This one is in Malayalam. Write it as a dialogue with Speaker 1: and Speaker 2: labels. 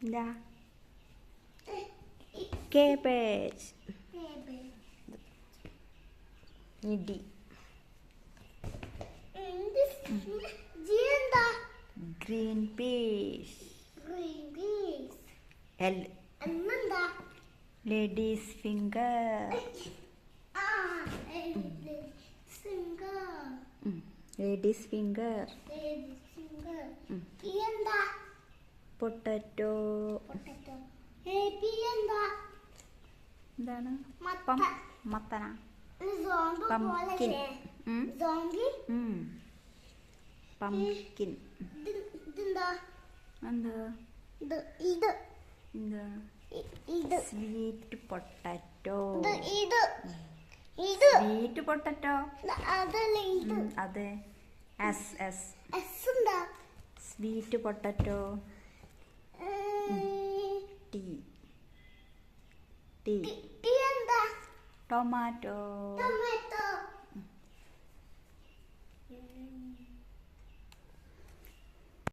Speaker 1: എന്താ? കേബേജ്. ഇടി. Green peas. L. Ladies finger. Ladies finger. Potato. എന്താണ്? മത്തന. പംകിൻ. പംകിൻ. എന്താ? എന്താ? Sweet potato. Sweet potato. അതെ. Yes yes. Sweet potato. T. T. Tomato.